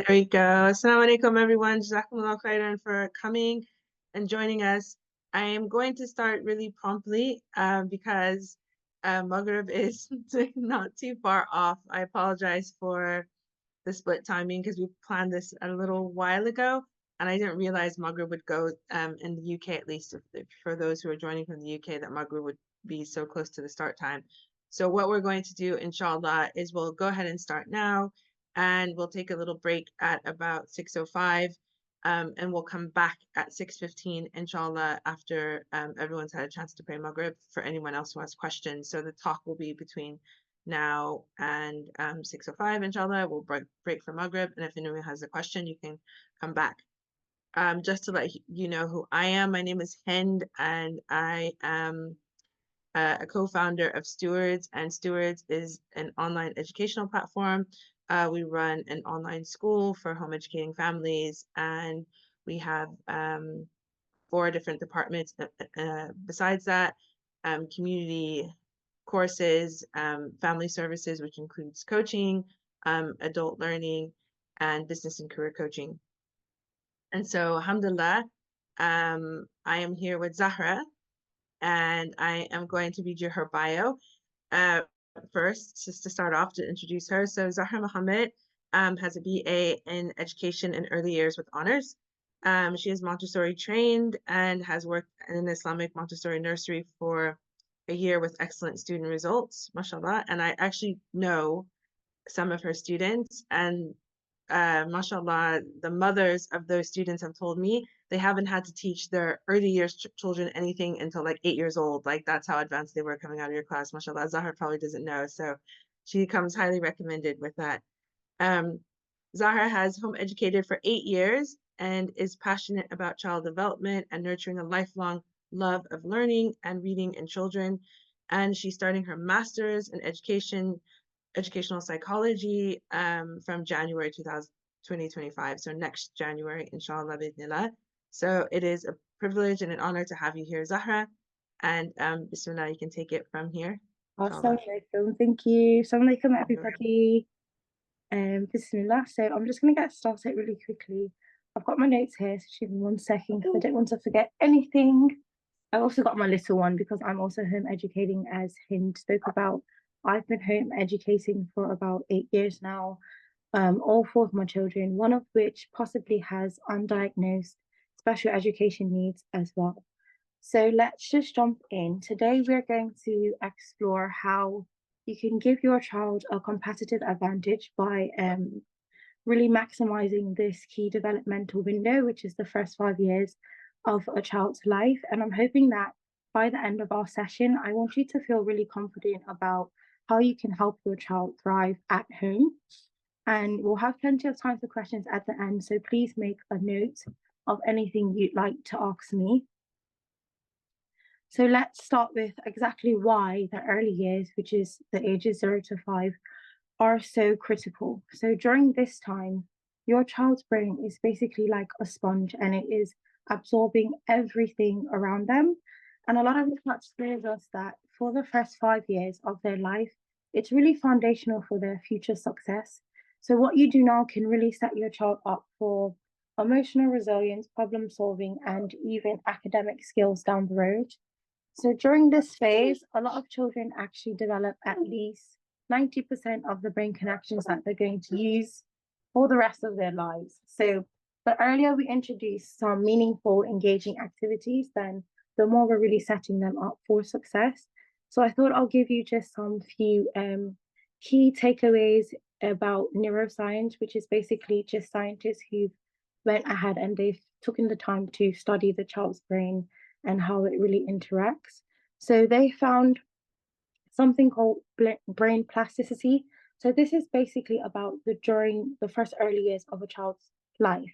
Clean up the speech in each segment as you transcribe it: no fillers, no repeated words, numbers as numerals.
There we go. Assalamu alaikum, everyone. Jazakumullah khairan for coming and joining us. I am going to start really promptly because Maghrib is not too far off. I apologize for the split timing because we planned this a little while ago, and I didn't realize Maghrib would go in the UK, at least for those who are joining from the UK, that Maghrib would be so close to the start time. So what we're going to do, inshallah, is we'll go ahead and start now, and we'll take a little break at about 6:05, and we'll come back at 6:15, inshallah, after everyone's had a chance to pray Maghrib, for anyone else who has questions. So the talk will be between now and 6:05, inshallah. We'll break for Maghrib, and if anyone has a question, you can come back. Just to let you know who I am, my name is Hind, and I am a co-founder of Stewards, and Stewards is an online educational platform. We run an online school for home educating families, and we have 4 different departments besides that: community courses, family services, which includes coaching, adult learning, and business and career coaching. And so, alhamdulillah, I am here with Zahra, and I am going to read you her bio. First, just to start off, to introduce her. So Zahra Mohammed has a BA in Education and Early Years with honors. She is Montessori trained and has worked in an Islamic Montessori nursery for a year with excellent student results, mashallah. And I actually know some of her students, and mashallah, the mothers of those students have told me they haven't had to teach their early years children anything until like 8 years old. Like, that's how advanced they were coming out of your class, mashallah. Zahra probably doesn't know, so she comes highly recommended with that. Zahra has home educated for 8 years and is passionate about child development and nurturing a lifelong love of learning and reading in children. And she's starting her master's in educational psychology from January 2025. So next January, inshallah, bidnillah. So it is a privilege and an honor to have you here, Zahra. And Bismillah, you can take it from here. Assalamu alaikum. Thank you. Assalamu alaikum, everybody. Bismillah. So I'm just going to get started really quickly. I've got my notes here, so just give me 1 second because I don't want to forget anything. I've also got my little one because I'm also home educating, as Hind spoke about. I've been home educating for about 8 years now, all 4 of my children, one of which possibly has undiagnosed special education needs as well. So let's just jump in. Today, we're going to explore how you can give your child a competitive advantage by really maximizing this key developmental window, which is the first 5 years of a child's life. And I'm hoping that by the end of our session, I want you to feel really confident about how you can help your child thrive at home. And we'll have plenty of time for questions at the end, so please make a note of anything you'd like to ask me. So let's start with exactly why the early years, which is the ages 0 to 5, are so critical. So during this time, your child's brain is basically like a sponge, and it is absorbing everything around them. And a lot of research shows us that for the first 5 years of their life, it's really foundational for their future success. So what you do now can really set your child up for emotional resilience, problem solving, and even academic skills down the road. So during this phase, a lot of children actually develop at least 90% of the brain connections that they're going to use for the rest of their lives. So the earlier we introduce some meaningful, engaging activities, then the more we're really setting them up for success. So I thought I'll give you just some few key takeaways about neuroscience, which is basically just scientists who went ahead and they've taken the time to study the child's brain and how it really interacts. So they found something called brain plasticity. So this is basically about during the first early years of a child's life.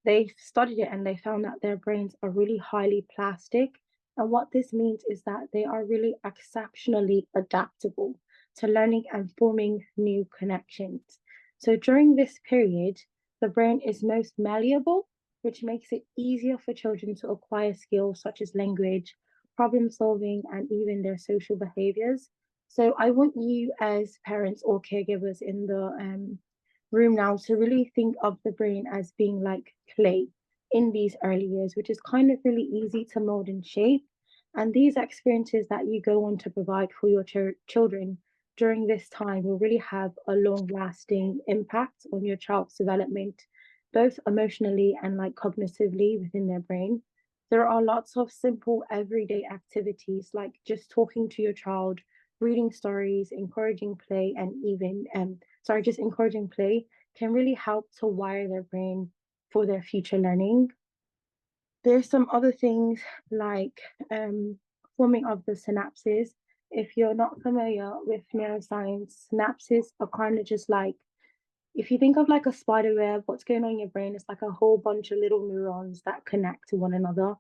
They studied it and they found that their brains are really highly plastic. And what this means is that they are really exceptionally adaptable to learning and forming new connections. So during this period, the brain is most malleable, which makes it easier for children to acquire skills such as language, problem solving, and even their social behaviors. So I want you as parents or caregivers in room now to really think of the brain as being like clay in these early years, which is kind of really easy to mold and shape. And these experiences that you go on to provide for your children during this time will really have a long lasting impact on your child's development, both emotionally and like cognitively within their brain. There are lots of simple everyday activities like just talking to your child, reading stories, encouraging play, and even, just encouraging play can really help to wire their brain for their future learning. There's some other things like forming of the synapses. If you're not familiar with neuroscience, synapses are kind of just like, if you think of like a spider web, what's going on in your brain is like a whole bunch of little neurons that connect to one another.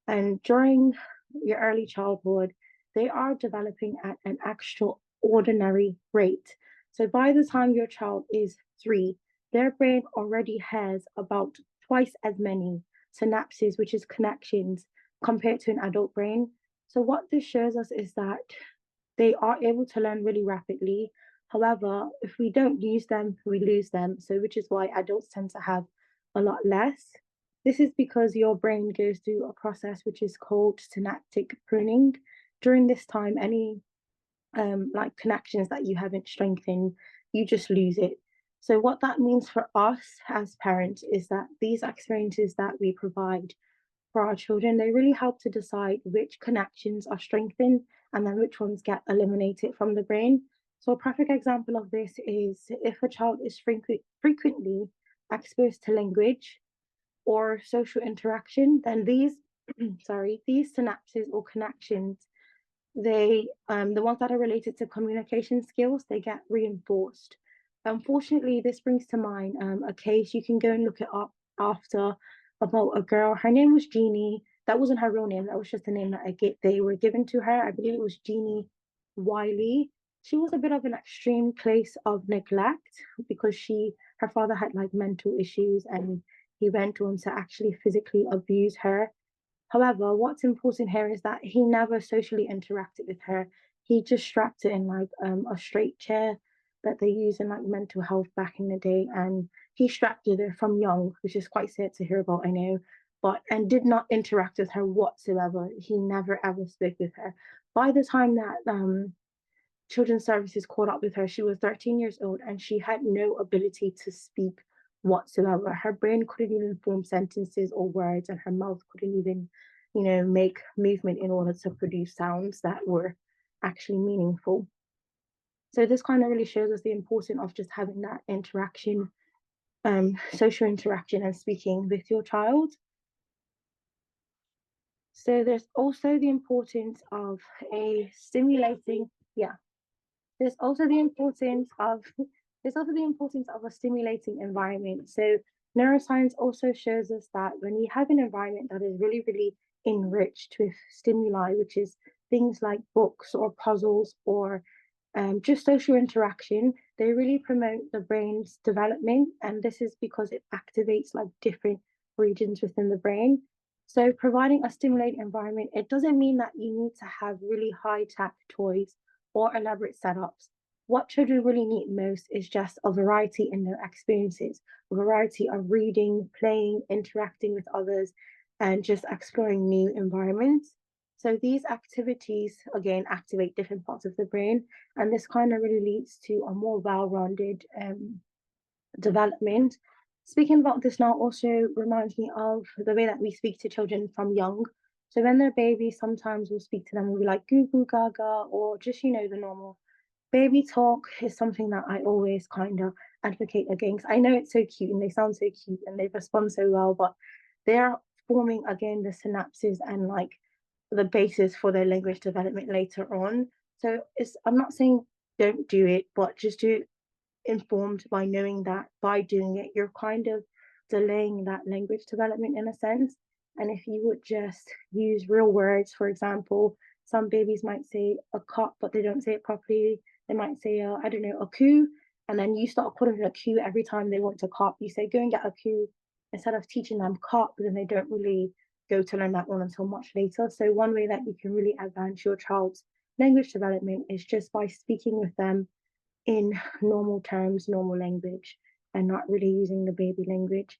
And during your early childhood, they are developing at an extraordinary rate. So by the time your child is 3, their brain already has about twice as many synapses, which is connections, compared to an adult brain. So what this shows us is that they are able to learn really rapidly. However, if we don't use them, we lose them. So, which is why adults tend to have a lot less. This is because your brain goes through a process which is called synaptic pruning. During this time, any like connections that you haven't strengthened, you just lose it. So, what that means for us as parents is that these experiences that we provide for our children, they really help to decide which connections are strengthened and then which ones get eliminated from the brain. So, a perfect example of this is if a child is frequently exposed to language or social interaction, then these, these synapses or connections, the ones that are related to communication skills, they get reinforced. Unfortunately, this brings to mind a case. You can go and look it up after, about a girl. Her name was Jeannie. That wasn't her real name. That was just the name that they were given to her. I believe it was Jeannie Wiley. She was a bit of an extreme case of neglect because her father had like mental issues, and he went on to actually physically abuse her. However, what's important here is that he never socially interacted with her. He just strapped her in like a straight chair that they use in like mental health back in the day, and he strapped her there from young, which is quite sad to hear about, I know, but and did not interact with her whatsoever. He never ever spoke with her. By the time that children's services caught up with her, she was 13 years old and she had no ability to speak whatsoever. Her brain couldn't even form sentences or words, and her mouth couldn't even, make movement in order to produce sounds that were actually meaningful. So this kind of really shows us the importance of just having that interaction, social interaction and speaking with your child. So there's also the importance of a stimulating, yeah, there's also the importance of a stimulating environment. So neuroscience also shows us that when we have an environment that is really, really enriched with stimuli, which is things like books or puzzles or just social interaction, they really promote the brain's development. And this is because it activates like different regions within the brain. So providing a stimulating environment, it doesn't mean that you need to have really high tech toys or elaborate setups. What children really need most is just a variety in their experiences, a variety of reading, playing, interacting with others, and just exploring new environments. So these activities again activate different parts of the brain, and this kind of really leads to a more well-rounded development. Speaking about this now also reminds me of the way that we speak to children from young. So when they're babies, sometimes we'll speak to them, we'll be like goo goo gaga, or just the normal baby talk is something that I always kind of advocate against. I know it's so cute and they sound so cute and they respond so well, but they're forming again the synapses and like the basis for their language development later on. So I'm not saying don't do it, but just do it informed by knowing that by doing it, you're kind of delaying that language development in a sense. And if you would just use real words, for example, some babies might say a cup, but they don't say it properly. They might say, I don't know, a coo. And then you start calling it a coo every time they want a cup. You say, go and get a coo instead of teaching them cup, but then they don't really go to learn that one until much later. So one way that you can really advance your child's language development is just by speaking with them in normal terms, normal language. and not really using the baby language.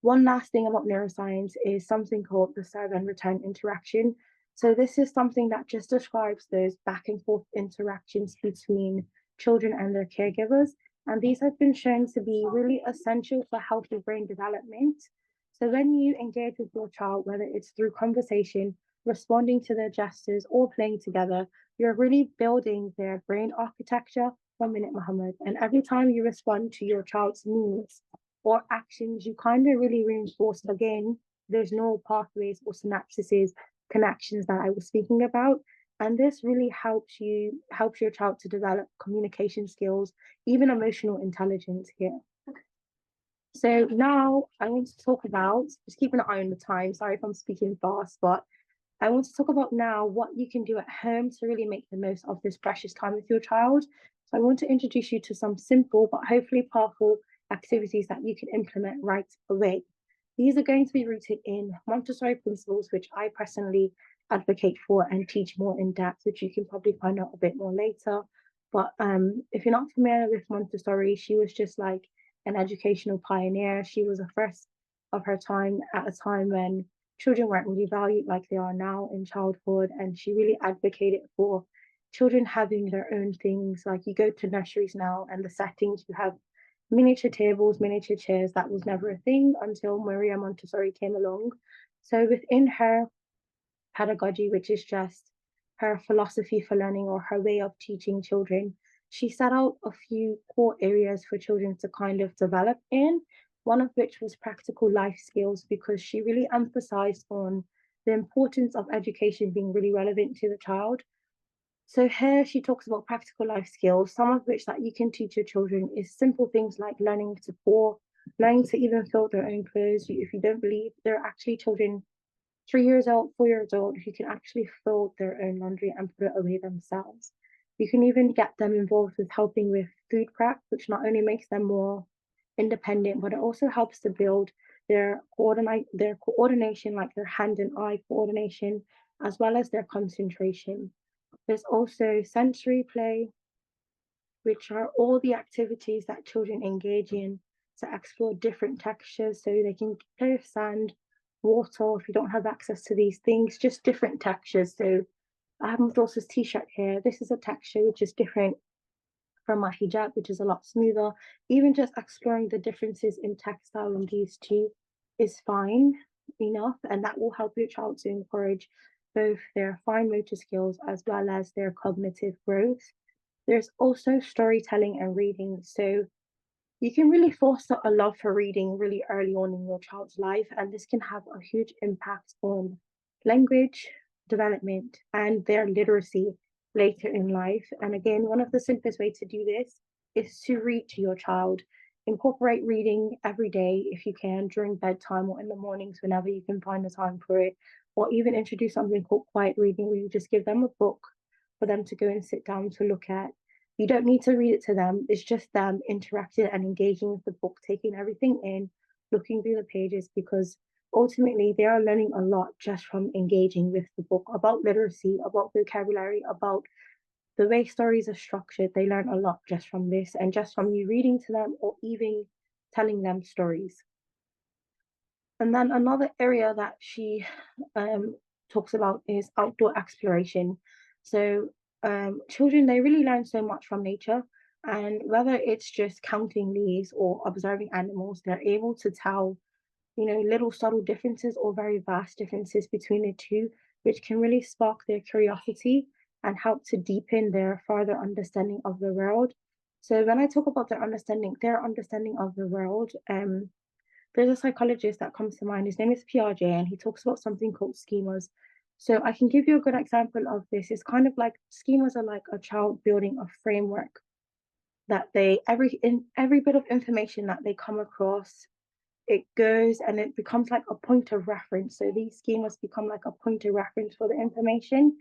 One last thing about neuroscience is something called the serve and return interaction. So, this is something that just describes those back and forth interactions between children and their caregivers. And these have been shown to be really essential for healthy brain development. So, when you engage with your child, whether it's through conversation, responding to their gestures, or playing together, you're really building their brain architecture. 1 minute, Mohammed. And every time you respond to your child's needs, or actions, you kind of really reinforce again those neural pathways or synapses connections that I was speaking about. And this really helps your child to develop communication skills, even emotional intelligence here. So now I want to talk about just keeping an eye on the time. Sorry if I'm speaking fast, but I want to talk about now what you can do at home to really make the most of this precious time with your child. So I want to introduce you to some simple but hopefully powerful activities that you can implement right away. These are going to be rooted in Montessori principles, which I personally advocate for and teach more in depth, which you can probably find out a bit more later. But if you're not familiar with Montessori, she was just like an educational pioneer. She was a first of her time at a time when children weren't really valued like they are now in childhood. And she really advocated for children having their own things. Like you go to nurseries now and the settings, you have miniature tables, miniature chairs. That was never a thing until Maria Montessori came along. So within her pedagogy, which is just her philosophy for learning or her way of teaching children, she set out a few core areas for children to kind of develop in, one of which was practical life skills, because she really emphasized on the importance of education being really relevant to the child. So here she talks about practical life skills, some of which that you can teach your children is simple things like learning to pour, learning to even fold their own clothes. If you don't believe, there are actually children 3 years old, 4 years old, who can actually fold their own laundry and put it away themselves. You can even get them involved with helping with food prep, which not only makes them more independent, but it also helps to build their coordination, like their hand and eye coordination, as well as their concentration. There's also sensory play, which are all the activities that children engage in to explore different textures. So they can play with sand, water, if you don't have access to these things, just different textures. So I have my daughter's t-shirt here. This is a texture which is different from my hijab, which is a lot smoother. Even just exploring the differences in textile in these two is fine enough, and that will help your child to encourage both their fine motor skills as well as their cognitive growth. There's also storytelling and reading. So you can really foster a love for reading really early on in your child's life, and this can have a huge impact on language development and their literacy later in life. And again, one of the simplest ways to do this is to read to your child. Incorporate reading every day if you can, during bedtime or in the mornings, whenever you can find the time for it, or even introduce something called quiet reading, where you just give them a book for them to go and sit down to look at. You don't need to read it to them. It's just them interacting and engaging with the book, taking everything in, looking through the pages, because ultimately they are learning a lot just from engaging with the book about literacy, about vocabulary, about the way stories are structured. They learn a lot just from this and just from you reading to them or even telling them stories. And then another area that she talks about is outdoor exploration. So children, they really learn so much from nature. And whether it's just counting leaves or observing animals, they're able to tell, little subtle differences or very vast differences between the two, which can really spark their curiosity and help to deepen their further understanding of the world. So when I talk about their understanding of the world, there's a psychologist that comes to mind. His name is Piaget, and he talks about something called schemas. So I can give you a good example of this. It's kind of like schemas are like a child building a framework that every bit of information that they come across, it goes and it becomes like a point of reference. So these schemas become like a point of reference for the information,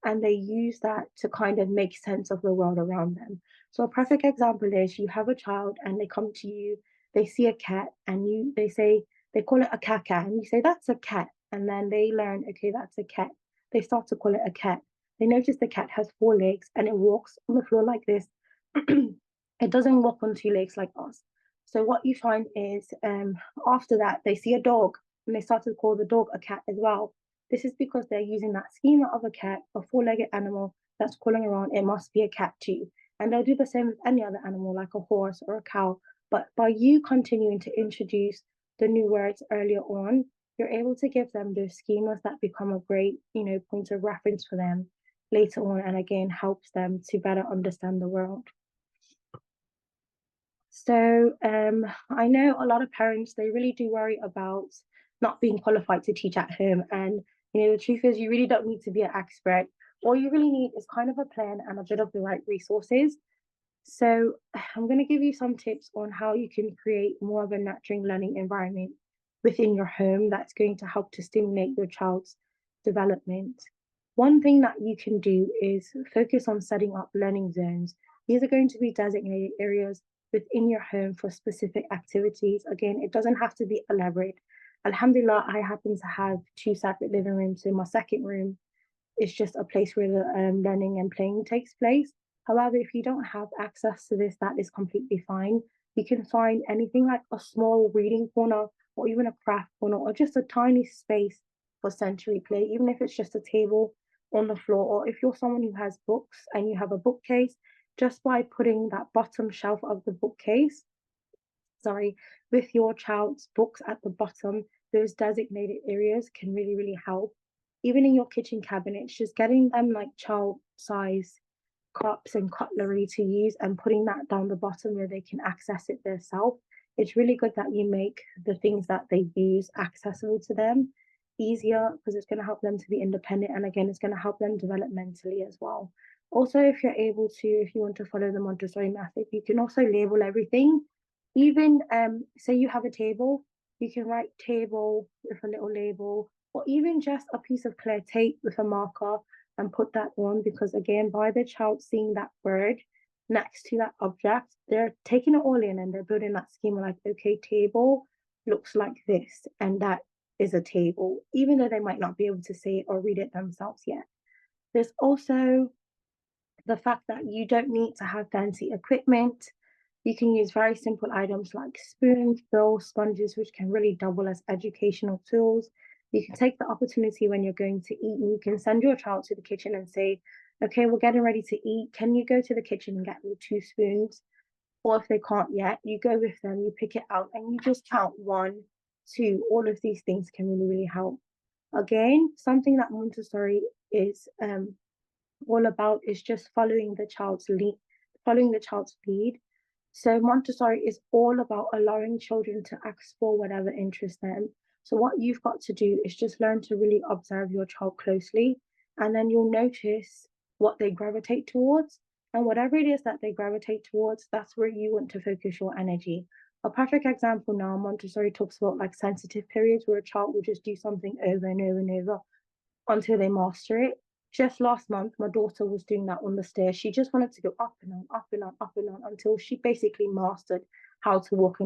and they use that to kind of make sense of the world around them. So a perfect example is you have a child and they come to you, they see a cat, and they call it a caca, and you say that's a cat, and then they learn, okay, that's a cat. They start to call it a cat. They notice the cat has 4 legs and it walks on the floor like this. It doesn't walk on 2 legs like us. So what you find is after that, they see a dog and they start to call the dog a cat as well. This is because they're using that schema of a cat, a four-legged animal that's crawling around. It must be a cat too. And they'll do the same with any other animal, like a horse or a cow. But by you continuing to introduce the new words earlier on, you're able to give them those schemas that become a great, point of reference for them later on, and again helps them to better understand the world. So I know a lot of parents, they really do worry about not being qualified to teach at home. And the truth is you really don't need to be an expert. All you really need is kind of a plan and a bit of the right resources. So I'm going to give you some tips on how you can create more of a nurturing learning environment within your home that's going to help to stimulate your child's development. One thing that you can do is focus on setting up learning zones. These are going to be designated areas within your home for specific activities. Again, it doesn't have to be elaborate. Alhamdulillah, I happen to have two separate living rooms. So my second room is just a place where the learning and playing takes place. However, if you don't have access to this, that is completely fine. You can find anything like a small reading corner or even a craft corner or just a tiny space for sensory play, even if it's just a table on the floor, or if you're someone who has books and you have a bookcase, just by putting that bottom shelf of the bookcase, with your child's books at the bottom, those designated areas can really, really help. Even in your kitchen cabinets, just getting them like child size cups and cutlery to use and putting that down the bottom where they can access it themselves. It's really good that you make the things that they use accessible to them easier, because it's going to help them to be independent, and again it's going to help them developmentally as well. Also, if you're able to, if you want to follow the Montessori method, you can also label everything. Even say you have a table, you can write table with a little label, or even just a piece of clear tape with a marker and put that on, because again, by the child seeing that word next to that object, they're taking it all in and they're building that schema like, okay, table looks like this, and that is a table, even though they might not be able to say it or read it themselves yet. There's also the fact that you don't need to have fancy equipment. You can use very simple items like spoons, bowls, sponges, which can really double as educational tools. You can take the opportunity when you're going to eat, and you can send your child to the kitchen and say, okay, we're getting ready to eat. Can you go to the kitchen and get me two spoons? Or if they can't yet, you go with them, you pick it out, and you just count one, two. All of these things can really, really help. Again, something that Montessori is all about is just following the child's lead. So Montessori is all about allowing children to explore whatever interests them. So what you've got to do is just learn to really observe your child closely, and then you'll notice what they gravitate towards. And whatever it is that they gravitate towards, that's where you want to focus your energy. A perfect example now, Montessori talks about like sensitive periods where a child will just do something over and over and over until they master it. Just last month, my daughter was doing that on the stairs. She just wanted to go up and down, up and down, up and down until she basically mastered how to walk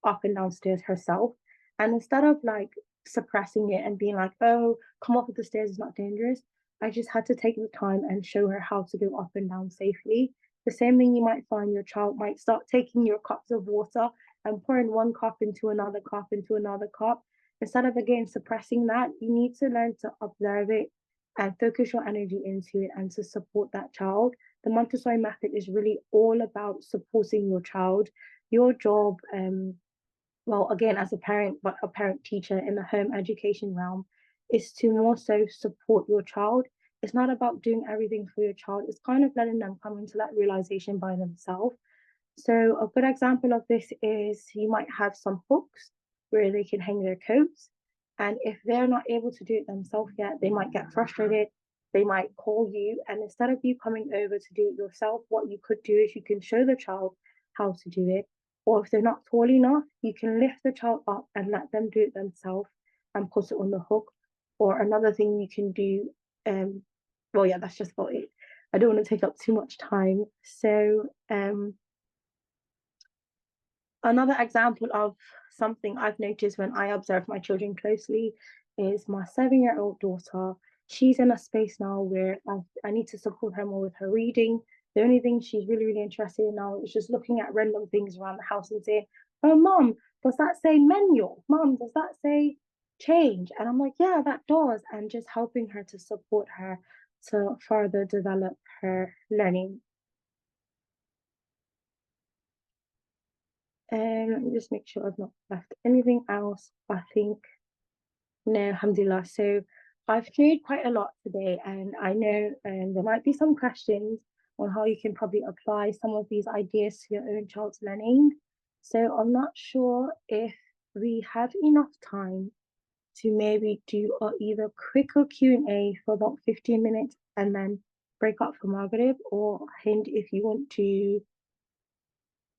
up and down stairs herself. And instead of like suppressing it and being like, oh, come up the stairs is not dangerous, I just had to take the time and show her how to go up and down safely. The same thing, you might find your child might start taking your cups of water and pouring one cup into another cup into another cup. Instead of again suppressing that, you need to learn to observe it and focus your energy into it and to support that child. The Montessori method is really all about supporting your child. Your job, well, again, as a parent, but a parent teacher in the home education realm, is to more so support your child. It's not about doing everything for your child, it's kind of letting them come into that realization by themselves. So, a good example of this is you might have some hooks where they can hang their coats. And if they're not able to do it themselves yet, they might get frustrated. They might call you. And instead of you coming over to do it yourself, what you could do is you can show the child how to do it. Or if they're not tall enough, you can lift the child up and let them do it themselves and put it on the hook. Or another thing you can do, well, yeah, that's just about it. I don't want to take up too much time. So, another example of something I've noticed when I observe my children closely is my 7-year-old daughter. She's in a space now where I need to support her more with her reading. The only thing she's really, really interested in now is just looking at random things around the house and saying, oh, mom, does that say manual? Mom, does that say change? And I'm like, yeah, that does. And just helping her to support her to further develop her learning. And let me just make sure I've not left anything else. I think, no, alhamdulillah. So I've shared quite a lot today, and I know there might be some questions on how you can probably apply some of these ideas to your own child's learning. So I'm not sure if we have enough time to maybe do a either quicker Q&A for about 15 minutes and then break up for Maghrib, or Hind, if you want to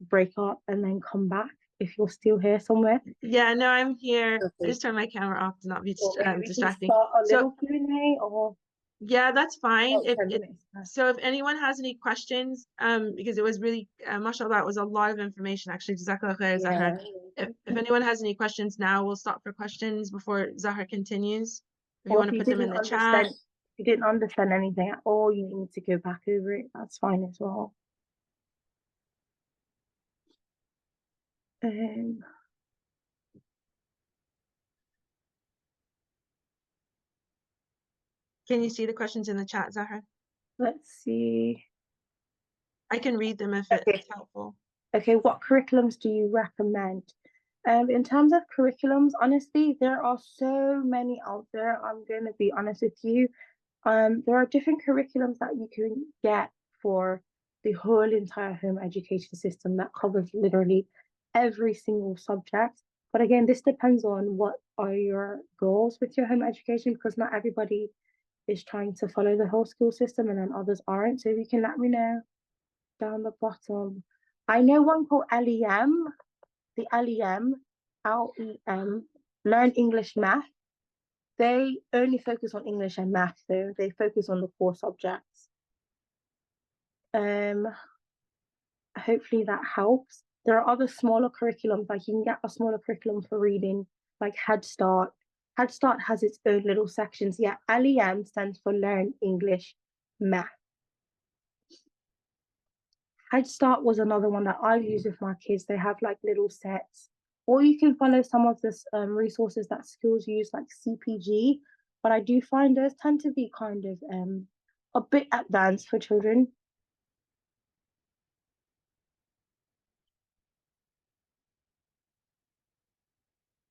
break up and then come back if you're still here somewhere. Yeah, no, I'm here. I Okay. just turned my camera off to not be Okay, we can distracting. start a So little Q&A or yeah, that's fine. about 10 minutes. So if anyone has any questions, because it was really, mashallah, it was a lot of information actually. Jazakallah khair, Zahra. Yeah. If anyone has any questions now, we'll stop for questions before Zahra continues. If you Or want if to you put them in didn't the chat. understand, if you didn't understand anything at all, you need to go back over it. That's fine as well. Um, Can you see the questions in the chat, Zahra? let's see. I can read them if Okay. it's helpful. Okay, what curriculums do you recommend? In terms of curriculums, honestly, there are so many out there. I'm going to be honest with you. There are different curriculums that you can get for the whole entire home education system that covers literally every single subject. But again, this depends on what are your goals with your home education, because not everybody is trying to follow the whole school system and then others aren't. So if you can let me know down the bottom. I know one called LEM, the LEM, LEM, Learn English Math. They only focus on English and math, though. They focus on the core subjects. Hopefully that helps. There are other smaller curriculums, like you can get a smaller curriculum for reading, like Head Start. Head Start has its own little sections. Yeah, LEM stands for Learn English Math. Head Start was another one that I've used with my kids. They have like little sets, or you can follow some of the resources that schools use, like CPG. But I do find those tend to be kind of a bit advanced for children.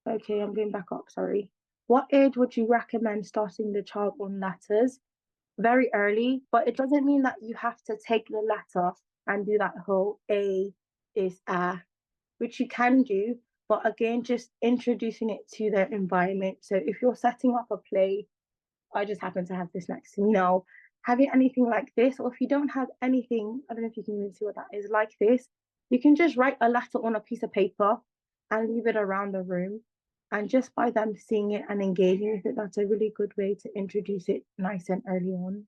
Okay, I'm going back up, sorry. What age would you recommend starting the child on letters? Very early, but it doesn't mean that you have to take the letter and do that whole A is A, which you can do, but again, just introducing it to their environment. So if you're setting up a play, I just happen to have this next to me now, having anything like this, or if you don't have anything, I don't know if you can even see what that is, like this, you can just write a letter on a piece of paper and leave it around the room. And just by them seeing it and engaging with it, that's a really good way to introduce it nice and early on.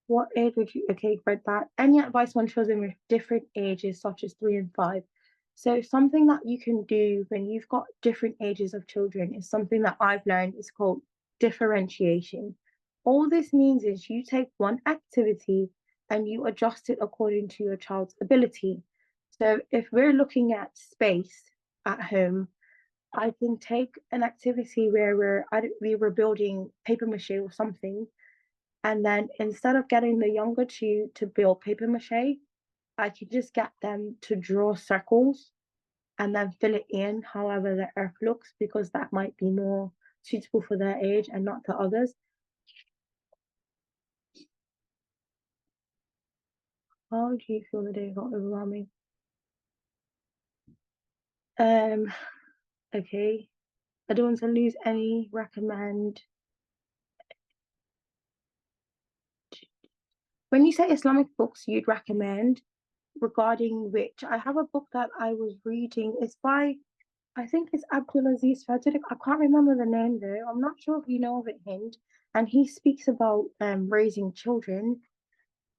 What age would you, okay, read that. Any advice on children with different ages, such as 3 and 5? So something that you can do when you've got different ages of children is something that I've learned is called differentiation. All this means is you take one activity and you adjust it according to your child's ability. So if we're looking at space at home, I can take an activity where we were building paper mache or something, and then instead of getting the younger two to build paper mache, I could just get them to draw circles and then fill it in however the earth looks, because that might be more suitable for their age and not to others. How do you feel the day got overwhelming? Okay. I don't want to lose any. Recommend. When you say Islamic books you'd recommend, regarding which, I have a book that I was reading. It's by, I think it's Abdulaziz Fadrik. I can't remember the name though. I'm not sure if you know of it, Hind. And he speaks about raising children.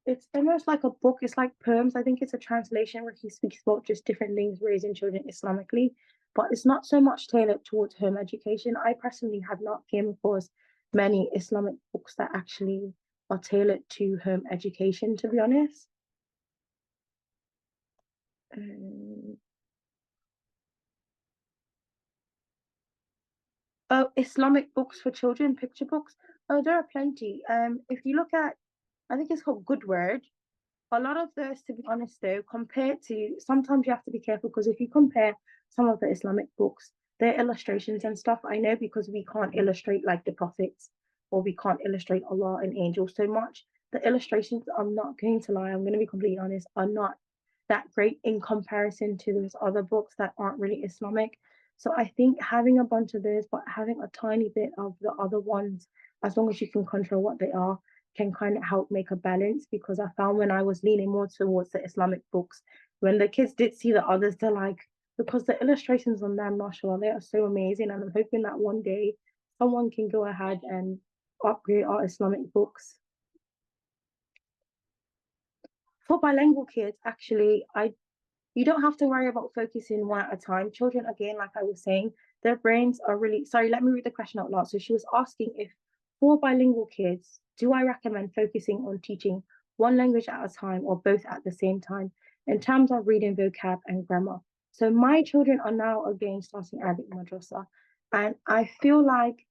It's almost like a book. It's like poems. I think it's a translation where he speaks about just different things raising children Islamically, but it's not so much tailored towards home education. I personally have not came across many Islamic books that actually are tailored to home education, to be honest. Oh, Islamic books for children, picture books. Oh, there are plenty. If you look at, I think it's called Good Word. A lot of those, to be honest, though, compared to, sometimes you have to be careful because if you compare some of the Islamic books, their illustrations and stuff, I know because we can't illustrate like the prophets or we can't illustrate Allah and angels so much. The illustrations, I'm not going to lie, I'm going to be completely honest, are not that great in comparison to those other books that aren't really Islamic. So I think having a bunch of those, but having a tiny bit of the other ones, as long as you can control what they are, can kind of help make a balance. Because I found when I was leaning more towards the Islamic books, when the kids did see the others, they're like, because the illustrations on them, mashallah, they are so amazing. And I'm hoping that one day someone can go ahead and upgrade our Islamic books. For bilingual kids, actually, you don't have to worry about focusing one at a time. Children, again, like I was saying, their brains are really, sorry, let me read the question out loud. So she was asking if for bilingual kids, do I recommend focusing on teaching one language at a time or both at the same time in terms of reading, vocab, and grammar? So my children are now again starting Arabic madrasa, and I feel like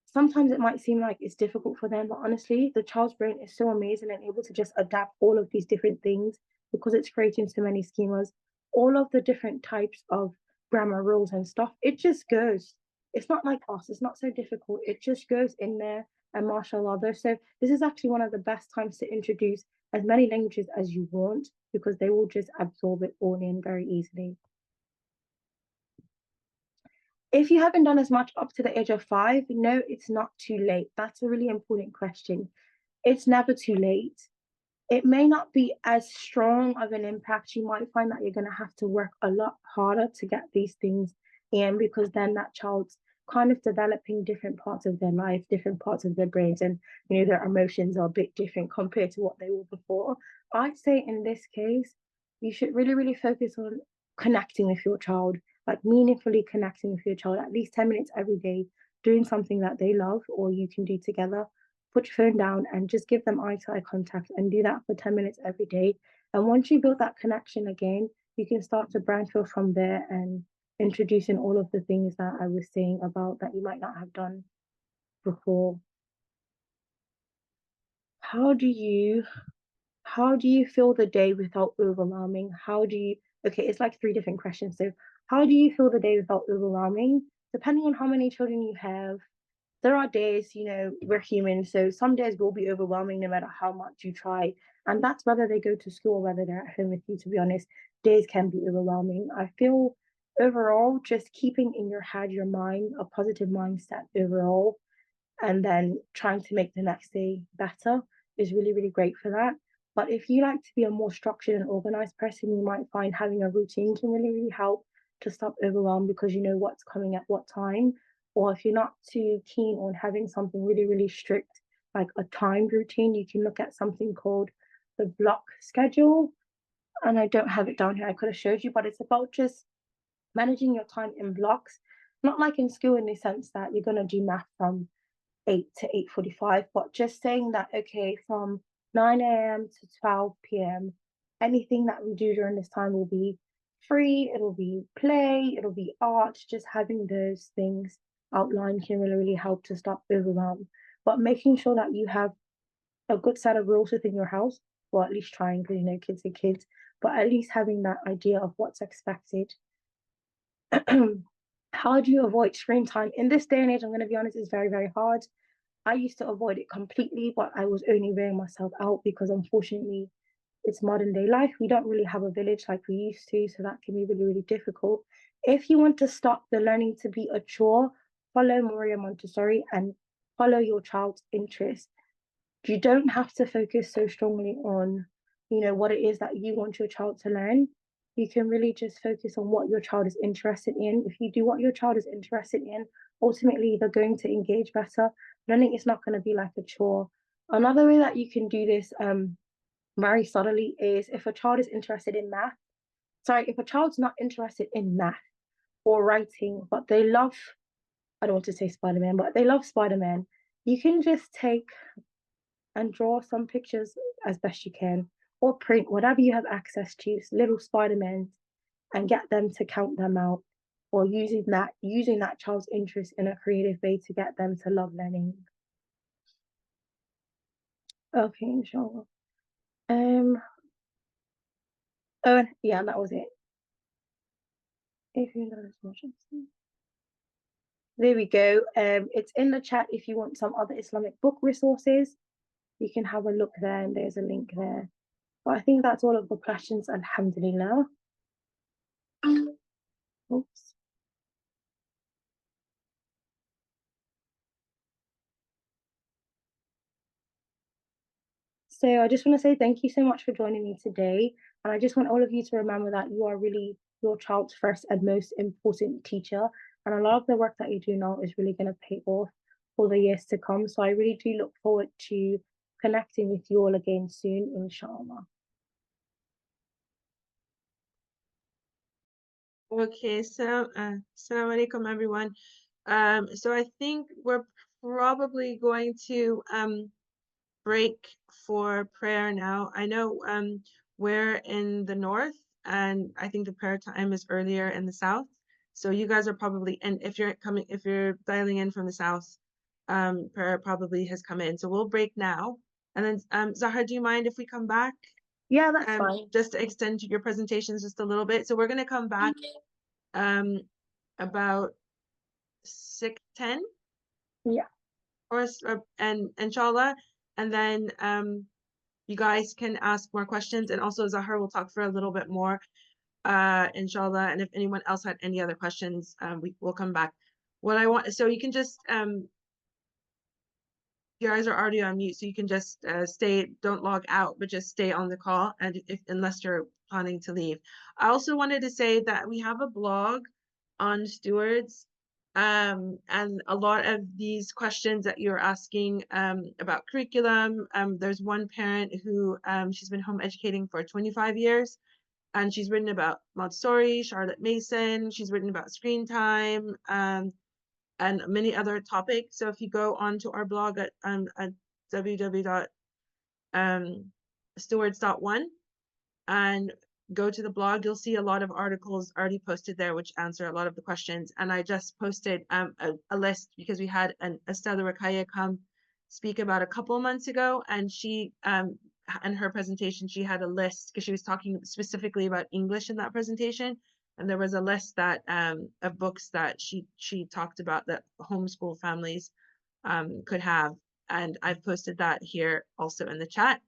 sometimes it might seem like it's difficult for them, but honestly, the child's brain is so amazing and able to just adapt all of these different things because it's creating so many schemas, all of the different types of grammar rules and stuff. It just goes. It's not like us, it's not so difficult. It just goes in there and mashallah. So this is actually one of the best times to introduce as many languages as you want because they will just absorb it all in very easily. If you haven't done as much up to the age of 5, no, it's not too late. That's a really important question. It's never too late. It may not be as strong of an impact. You might find that you're going to have to work a lot harder to get these things in because then that child's kind of developing different parts of their life, different parts of their brains, and their emotions are a bit different compared to what they were before. I'd say in this case, you should really, really focus on connecting with your child, like meaningfully connecting with your child at least 10 minutes every day, doing something that they love or you can do together. Put your phone down and just give them eye to eye contact and do that for 10 minutes every day. And once you build that connection again, you can start to branch off from there and introducing all of the things that I was saying about that you might not have done before. How do you feel the day without overwhelming? Okay, it's like 3 different questions. So how do you feel the day without overwhelming? Depending on how many children you have, there are days, we're human, so some days will be overwhelming no matter how much you try. And that's whether they go to school or whether they're at home with you, to be honest. Days can be overwhelming. I feel overall, just keeping in your head, your mind, a positive mindset overall, and then trying to make the next day better is really, really great for that. But if you like to be a more structured and organized person, you might find having a routine can really, really help to stop overwhelm because you know what's coming at what time. Or if you're not too keen on having something really, really strict, like a timed routine, you can look at something called the block schedule. And I don't have it down here, I could have showed you, but it's about just managing your time in blocks, not like in school in the sense that you're going to do math from 8 to 8:45, but just saying that, okay, from 9 a.m. to 12 p.m., anything that we do during this time will be free, it'll be play, it'll be art. Just having those things outlined can really, really help to stop overwhelm. But making sure that you have a good set of rules within your house, or at least trying, because kids are kids, but at least having that idea of what's expected. How do you avoid screen time? In this day and age, I'm going to be honest, it's very, very hard. I used to avoid it completely, but I was only wearing myself out because unfortunately it's modern day life. We don't really have a village like we used to, so that can be really, really difficult. If you want to stop the learning to be a chore, follow Maria Montessori and follow your child's interest. You don't have to focus so strongly on, what it is that you want your child to learn. You can really just focus on what your child is interested in. If you do what your child is interested in, ultimately they're going to engage better. Learning is not going to be like a chore. Another way that you can do this very subtly is if a child is interested in math, if a child's not interested in math or writing, but they love, I don't want to say Spider-Man, but they love Spider-Man, you can just take and draw some pictures as best you can, or print whatever you have access to, little Spider-Mans, and get them to count them out, or using that child's interest in a creative way to get them to love learning. Okay, inshallah. Oh, yeah, that was it. If you know as much as there we go. It's in the chat if you want some other Islamic book resources. You can have a look there, and there's a link there. But I think that's all of the questions, alhamdulillah. Oops. So I just want to say thank you so much for joining me today. And I just want all of you to remember that you are really your child's first and most important teacher. And a lot of the work that you do now is really going to pay off for the years to come. So I really do look forward to connecting with you all again soon, inshallah. Okay, so assalamu alaikum everyone. So I think we're probably going to break for prayer now. I know we're in the north, and I think the prayer time is earlier in the south. So you guys are probably, and if you're dialing in from the south, prayer probably has come in. So we'll break now. And then Zahra, do you mind if we come back? Yeah, that's fine. Just to extend your presentations just a little bit. So we're gonna come back about 6:10. Yeah. Or and inshallah, and then you guys can ask more questions, and also Zahra will talk for a little bit more, inshallah. And if anyone else had any other questions, we will come back. What I want, so you can just you guys are already on mute, so you can just stay, don't log out, but just stay on the call, and unless you're planning to leave. I also wanted to say that we have a blog on Stewards, and a lot of these questions that you're asking about curriculum, there's one parent who she's been home educating for 25 years, and she's written about Montessori, Charlotte Mason, she's written about screen time, and many other topics. So if you go onto our blog at www.stewards.one and go to the blog, you'll see a lot of articles already posted there which answer a lot of the questions. And I just posted a list because we had Estella Rakaya come speak about a couple of months ago, and she in her presentation she had a list because she was talking specifically about English in that presentation, and there was a list that of books that she talked about that homeschool families could have, and I've posted that here also in the chat.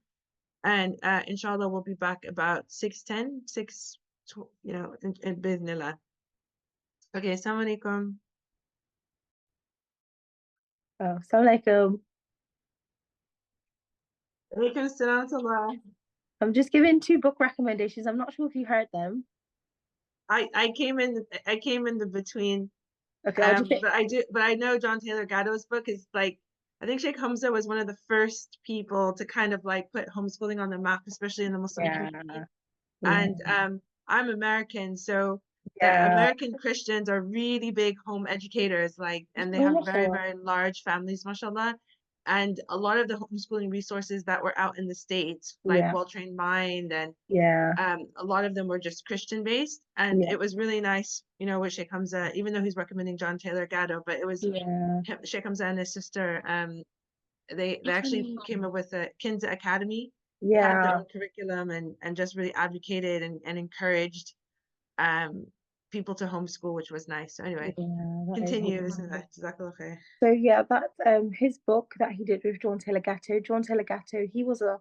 And inshallah we'll be back about 6:10, in Bismillah. Okay, assalamu alaikum. Oh, assalamu alaikum. Alaikum assalam tullah. I'm just giving 2 book recommendations. I'm not sure if you heard them. I came in the between. Okay, I'll just but I know John Taylor Gatto's book is like, I think Sheikh Hamza was one of the first people to kind of like put homeschooling on the map, especially in the Muslim community. And I'm American, so the American Christians are really big home educators, like, and they have very, very large families, mashallah. And a lot of the homeschooling resources that were out in the States, like Well Trained Mind, and a lot of them were just Christian based. And it was really nice, with Sheikh Hamza, even though he's recommending John Taylor Gatto, but it was Sheikh Hamza and his sister, they actually came up with a Kinza Academy, had their own curriculum, and just really advocated and encouraged people to homeschool, which was nice. So anyway, continue. So yeah, that's his book that he did with John Taylor Gatto. John Taylor Gatto, he was an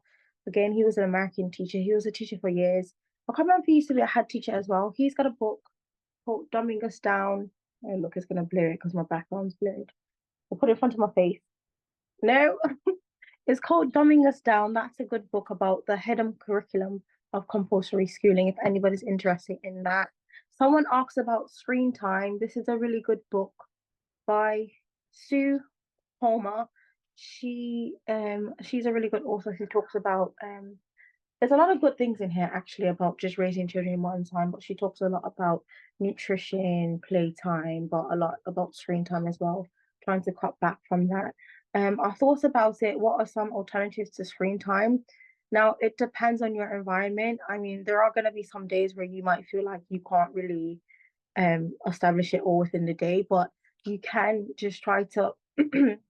American teacher. He was a teacher for years. I can't remember if he used to be a head teacher as well. He's got a book called Dumbing Us Down. Oh, look, it's gonna blur it because my background's blurred. I'll put it in front of my face. No, it's called Dumbing Us Down. That's a good book about the hidden curriculum of compulsory schooling, if anybody's interested in that. Someone asks about screen time. This is a really good book by Sue Homer. She's a really good author who talks about there's a lot of good things in here actually about just raising children in modern time, but she talks a lot about nutrition, playtime, but a lot about screen time as well, trying to cut back from that. I thought about it. What are some alternatives to screen time? Now, it depends on your environment. I mean, there are going to be some days where you might feel like you can't really establish it all within the day, but you can just try to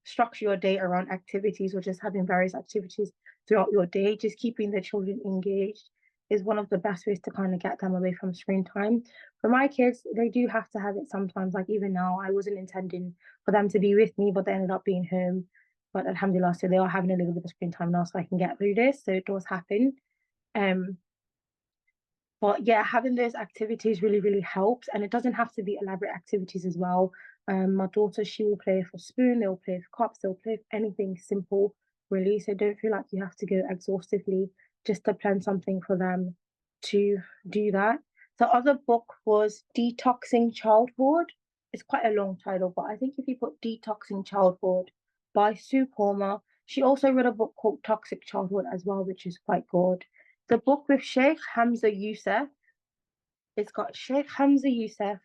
structure your day around activities or just having various activities throughout your day. Just keeping the children engaged is one of the best ways to kind of get them away from screen time. For my kids, they do have to have it sometimes. Like even now, I wasn't intending for them to be with me, but they ended up being home. But alhamdulillah, so they are having a little bit of screen time now, so I can get through this. So it does happen. Um, but yeah, having those activities really, really helps. And it doesn't have to be elaborate activities as well. My daughter, she will play for spoon, they'll play for cups, they'll play for anything simple, really. So don't feel like you have to go exhaustively just to plan something for them to do that. The other book was Detoxing Childhood. It's quite a long title, but I think if you put Detoxing Childhood by Sue Palmer, she also wrote a book called Toxic Childhood as well, which is quite good. The book with Sheikh Hamza Youssef, it's got Sheikh Hamza Youssef.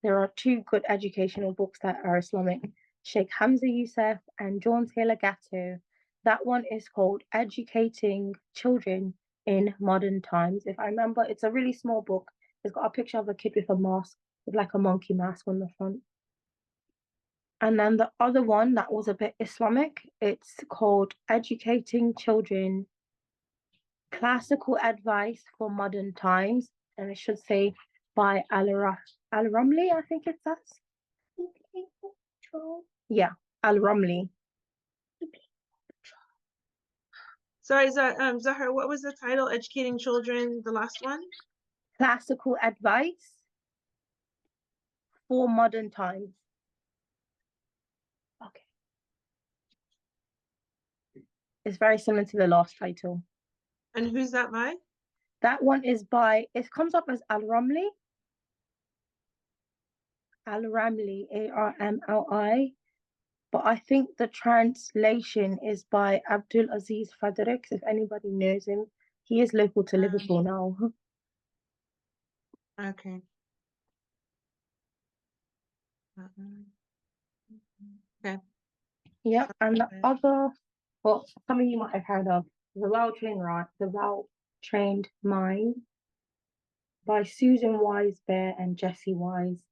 There are two good educational books that are Islamic, Sheikh Hamza Youssef and John Taylor Gatto. That one is called Educating Children in Modern Times. If I remember, it's a really small book. It's got a picture of a kid with a mask, with like a monkey mask on the front. And then the other one that was a bit Islamic, it's called Educating Children, Classical Advice for Modern Times. And it should say by Al-Rumli, I think it says. Yeah, Al-Rumli. Sorry, Zahra, what was the title? Educating Children, the last one? Classical Advice for Modern Times. Okay. It's very similar to the last title. And who's that by? That one is by, it comes up as Al-Rumli. Al-Ramli, Armli. But I think the translation is by Abdul Aziz Fadrix, if anybody knows him. He is local to Liverpool now. Okay. Okay. Yep, and the other, well, some of you might have heard of The Well-Trained Mind by Susan Wise Bear and Jessie Wise.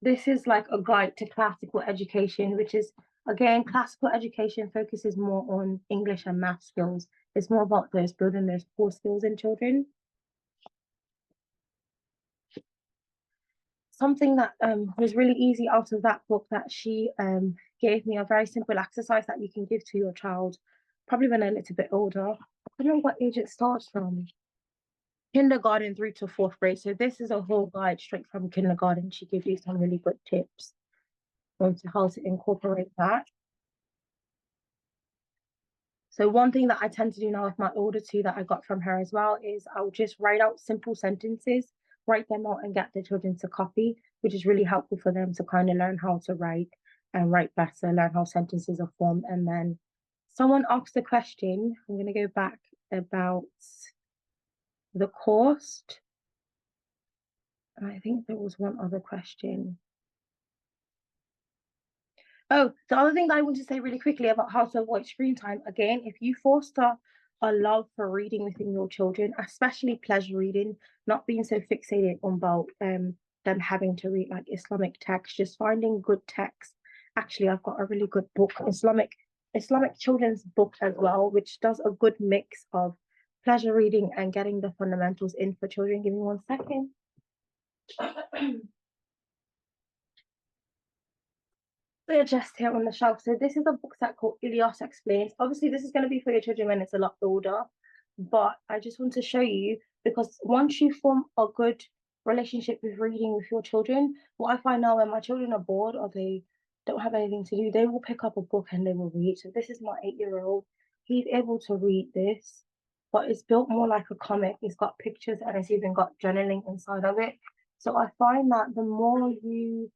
This is like a guide to classical education, which is, again, classical education focuses more on English and math skills. It's more about those building those core skills in children. Something that was really easy out of that book that she gave me, a very simple exercise that you can give to your child, probably when they're a little bit older. I don't know what age it starts from. Kindergarten through to fourth grade. So this is a whole guide straight from kindergarten. She gives you some really good tips on how to incorporate that. So one thing that I tend to do now with my older two that I got from her as well is I'll just write out simple sentences, write them out and get the children to copy, which is really helpful for them to kind of learn how to write and write better, learn how sentences are formed. And then someone asked a question. I'm going to go back about the cost. And I think there was one other question. Oh, the other thing that I want to say really quickly about how to avoid screen time, again, if you foster a love for reading within your children, especially pleasure reading, not being so fixated on about them having to read like Islamic text, just finding good text. Actually, I've got a really good book, Islamic children's book as well, which does a good mix of pleasure reading and getting the fundamentals in for children. Give me 1 second. They're just here on the shelf. So this is a book set called Ilyas Explains. Obviously, this is going to be for your children when it's a lot older, but I just want to show you, because once you form a good relationship with reading with your children, what I find now when my children are bored or they don't have anything to do, they will pick up a book and they will read. So this is my 8-year-old. He's able to read this, but it's built more like a comic. It's got pictures and it's even got journaling inside of it. So I find that the more you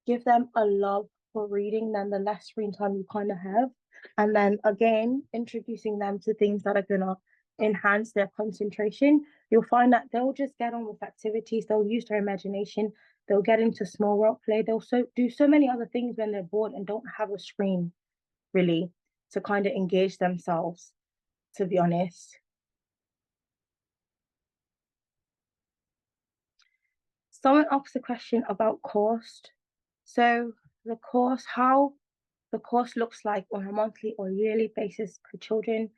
give them a love for reading, then the less screen time you kind of have. And then again, introducing them to things that are going to enhance their concentration, you'll find that they'll just get on with activities, they'll use their imagination, They'll get into small role play. They'll do so many other things when they're bored and don't have a screen really to kind of engage themselves, to be honest. Someone asked a question about cost. So how the course looks like on a monthly or yearly basis for children.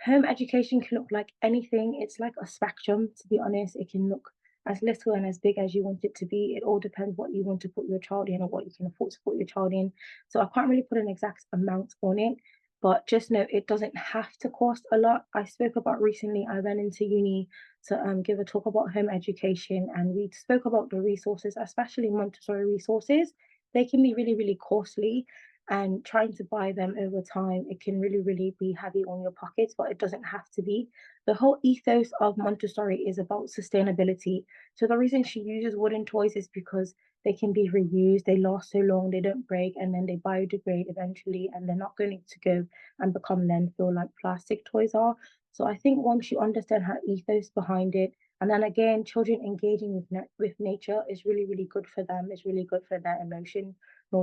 Home education can look like anything. It's like a spectrum, to be honest. It can look as little and as big as you want it to be. It all depends what you want to put your child in or what you can afford to put your child in. So I can't really put an exact amount on it, but just know it doesn't have to cost a lot. I spoke about recently, I went into uni to give a talk about home education, and we spoke about the resources, especially Montessori resources. They can be really, really costly, and trying to buy them over time, it can really, really be heavy on your pockets, but it doesn't have to be. The whole ethos of Montessori is about sustainability. So the reason she uses wooden toys is because they can be reused, they last so long, they don't break, and then they biodegrade eventually, and they're not going to go and become landfill like plastic toys are. So I think once you understand her ethos behind it, and then again, children engaging with nature is really, really good for them. It's really good for their emotional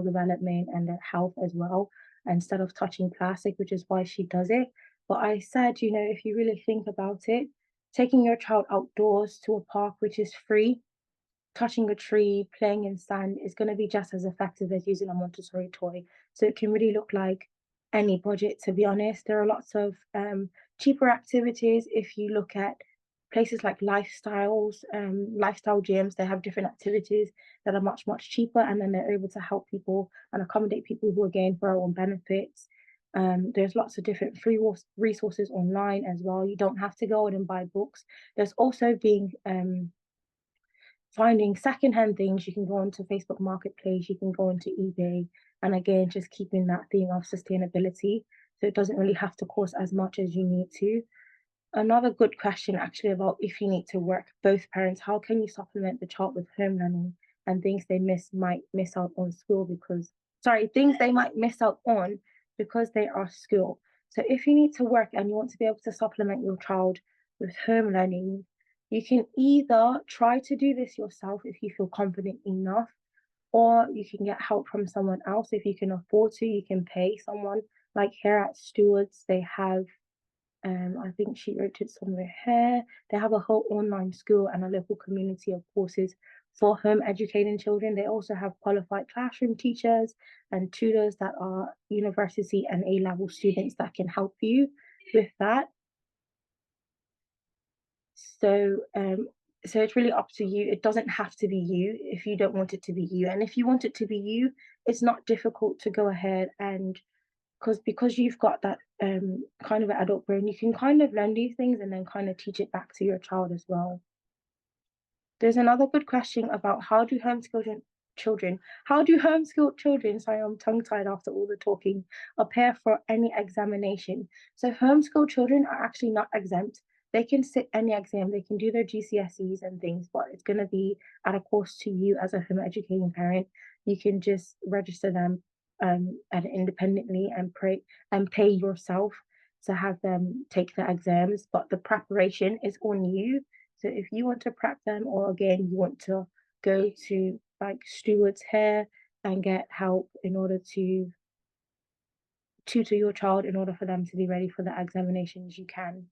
development and their health as well, instead of touching plastic, which is why she does it. But I said, if you really think about it, taking your child outdoors to a park, which is free, touching a tree, playing in sand is going to be just as effective as using a Montessori toy. So it can really look like any budget, to be honest. There are lots of cheaper activities. If you look at places like lifestyle gyms, they have different activities that are much, much cheaper, and then they're able to help people and accommodate people who are going for their own benefits. There's lots of different free resources online as well. You don't have to go out and buy books. There's also being finding secondhand things. You can go onto Facebook Marketplace, you can go onto eBay, and again, just keeping that theme of sustainability. So it doesn't really have to cost as much as you need to. Another good question actually about if you need to work, both parents, how can you supplement the child with home learning and things they might miss out on school things they might miss out on because they are school. So if you need to work and you want to be able to supplement your child with home learning, you can either try to do this yourself if you feel confident enough, or you can get help from someone else. If you can afford to, you can pay someone. Like here at Stewards, they have I think she wrote it somewhere here. They have a whole online school and a local community of courses for home educating children. They also have qualified classroom teachers and tutors that are university and A-level students that can help you with that. So, so it's really up to you. It doesn't have to be you if you don't want it to be you. And if you want it to be you, it's not difficult to go ahead and because you've got that kind of adult brain, you can kind of learn these things and then kind of teach it back to your child as well. There's another good question about how do homeschooled children, sorry, I'm tongue-tied after all the talking, prepare for any examination? So homeschooled children are actually not exempt. They can sit any exam, they can do their GCSEs and things, but it's going to be at a cost to you as a home educating parent. You can just register them and independently and pay yourself to have them take the exams, but the preparation is on you. So if you want to prep them, or again, you want to go to like Stewards here and get help in order to tutor your child in order for them to be ready for the examinations, you can.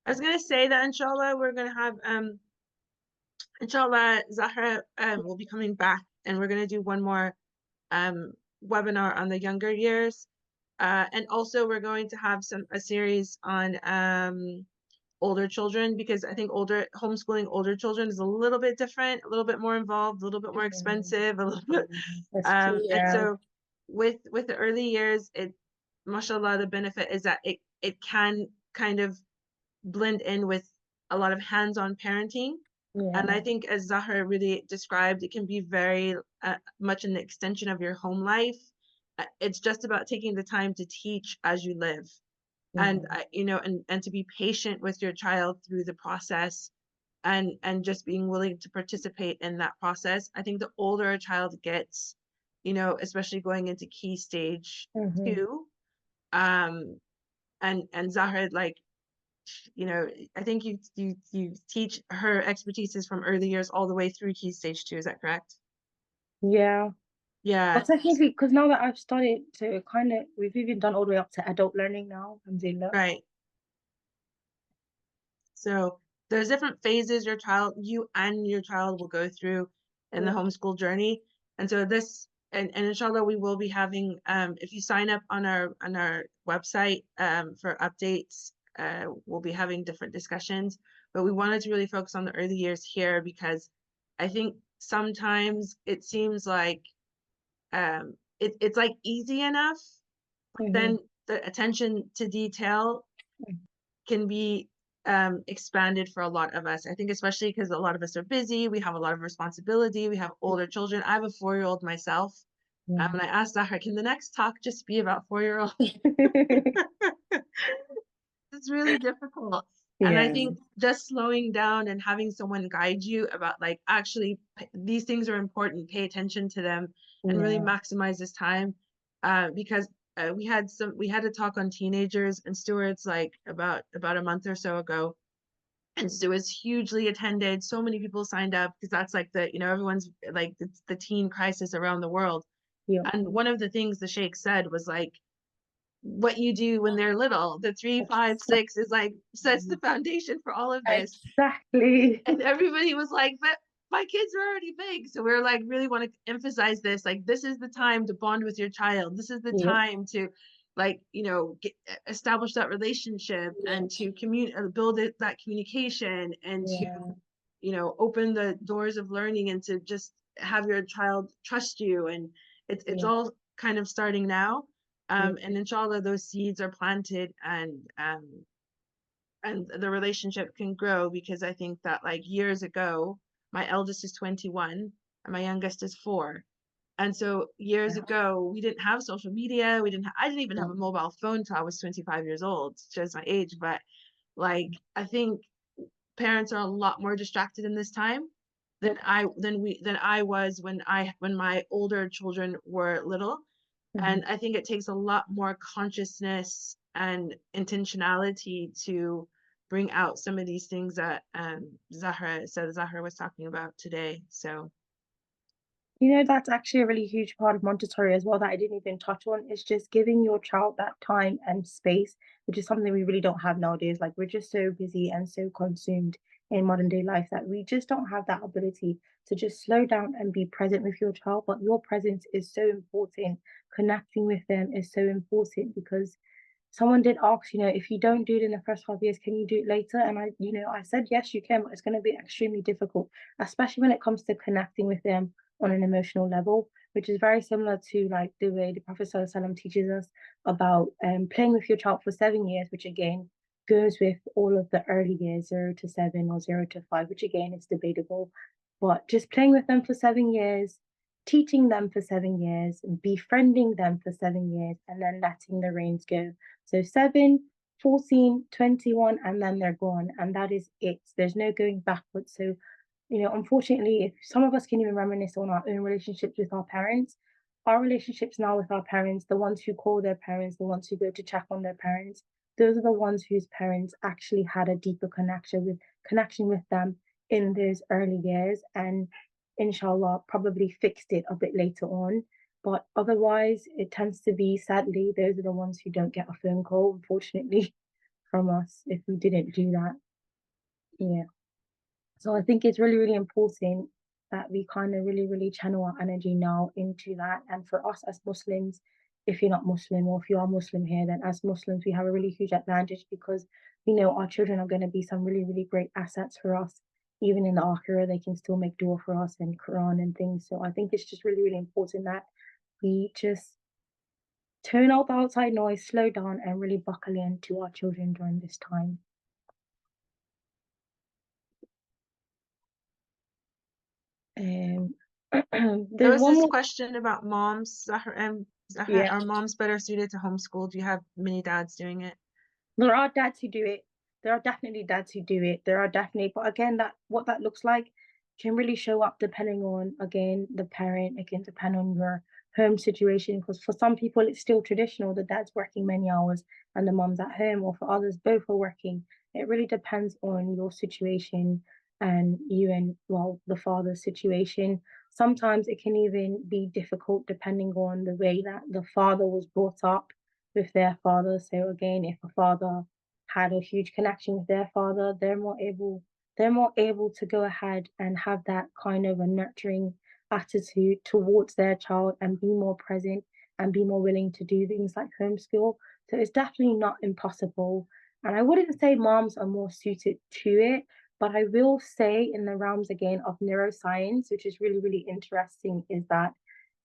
I was gonna say that inshallah we're gonna have inshallah Zahra will be coming back, and we're gonna do one more webinar on the younger years. And also we're going to have a series on older children, because I think homeschooling older children is a little bit different, a little bit more involved, a little bit more expensive, a little bit That's true, and yeah. so with the early years, mashallah, the benefit is that it can kind of blend in with a lot of hands-on parenting. And I think, as Zahra really described, it can be very much an extension of your home life. It's just about taking the time to teach as you live, and and to be patient with your child through the process, and just being willing to participate in that process. I think the older a child gets, especially going into key stage 2, and Zahra, like, I think you teach her expertise from early years all the way through Key Stage 2. Is that correct? Yeah. Yeah, But technically, because now that I've started to we've even done all the way up to adult learning now, alhamdulillah. right. So there's different phases you and your child will go through in the Yeah. homeschool journey. And so and inshallah, we will be having, if you sign up on our website for updates, we'll be having different discussions. But we wanted to really focus on the early years here because I think sometimes it seems like it's like easy enough, Mm-hmm. then the attention to detail can be expanded for a lot of us. I think especially because a lot of us are busy, we have a lot of responsibility, we have older children. I have a 4-year-old myself. Yeah. And I asked Zahra, can the next talk just be about 4-year-old? It's really difficult. And I Yeah. think just slowing down and having someone guide you about like actually these things are important, pay attention to them and really Yeah. maximize this time. Because we had a talk on teenagers and Stewards like about a month or so ago. And so it was hugely attended. So many people signed up because that's like everyone's like it's the teen crisis around the world. Yeah. And one of the things the sheikh said was like, what you do when they're little, the 3, 5, 6 is like sets the foundation for all of this. Exactly. And everybody was like, but my kids are already big. So we're like, really want to emphasize this. Like, this is the time to bond with your child. This is the Yeah. time to like, establish that relationship and to build that communication and to, Yeah. open the doors of learning and to just have your child trust you. And it's Yeah. all kind of starting now. Yeah. And inshallah, those seeds are planted and the relationship can grow because I think that like years ago, my eldest is 21 and my youngest is 4. And so years ago, we didn't have social media. I didn't even have a mobile phone till I was 25 years old, shows my age. But like, I think parents are a lot more distracted in this time than I was when my older children were little. Mhm. And I think it takes a lot more consciousness and intentionality to bring out some of these things that Zahra was talking about today. So That's actually a really huge part of Montessori as well that I didn't even touch on. Is just giving your child that time and space, which is something we really don't have nowadays. Like, we're just so busy and so consumed in modern day life that we just don't have that ability to just slow down and be present with your child. But your presence is so important. Connecting with them is so important because someone did ask, if you don't do it in the first 5 years, can you do it later? And I said, yes, you can, but it's going to be extremely difficult, especially when it comes to connecting with them on an emotional level, which is very similar to like the way the Prophet ﷺ teaches us about playing with your child for 7 years, which again goes with all of the early years, 0 to 7 or 0 to 5, which again is debatable. But just playing with them for 7 years, teaching them for 7 years, befriending them for 7 years, and then letting the reins go. So 7, 14, 21, and then they're gone. And that is it. There's no going backwards. So, unfortunately, if some of us can even reminisce on our own relationships with our parents, our relationships now with our parents, the ones who call their parents, the ones who go to check on their parents, those are the ones whose parents actually had a deeper connection with them in those early years and inshallah probably fixed it a bit later on. But otherwise, it tends to be, sadly, those are the ones who don't get a phone call, unfortunately, from us if we didn't do that. Yeah. So I think it's really, really important that we kind of really, really channel our energy now into that. And for us as Muslims, if you're not Muslim or if you are Muslim here, then as Muslims, we have a really huge advantage because we know our children are going to be some really, really great assets for us. Even in the Akhirah, they can still make dua for us and Quran and things. So I think it's just really, really important that we just turn out the outside noise, slow down, and really buckle in to our children during this time. Um, there there's was one this more. question about moms, Zahra, Yeah, are moms better suited to homeschool? Do you have many dads doing it? there are dads who do it. There are definitely dads who do it. There are definitely, but again, that what that looks like can really show up depending on again the parent. It can depend on your home situation, because for some people it's still traditional, the dad's working many hours and the mom's at home, or for others both are working. It really depends on your situation and you and, well, the father's situation. Sometimes it can even be difficult depending on the way that the father was brought up with their father. So again, if a father had a huge connection with their father, they're more able to go ahead and have that kind of a nurturing attitude towards their child and be more present and be more willing to do things like homeschool. So it's definitely not impossible. And I wouldn't say moms are more suited to it, but I will say in the realms again of neuroscience, which is really, really interesting, is that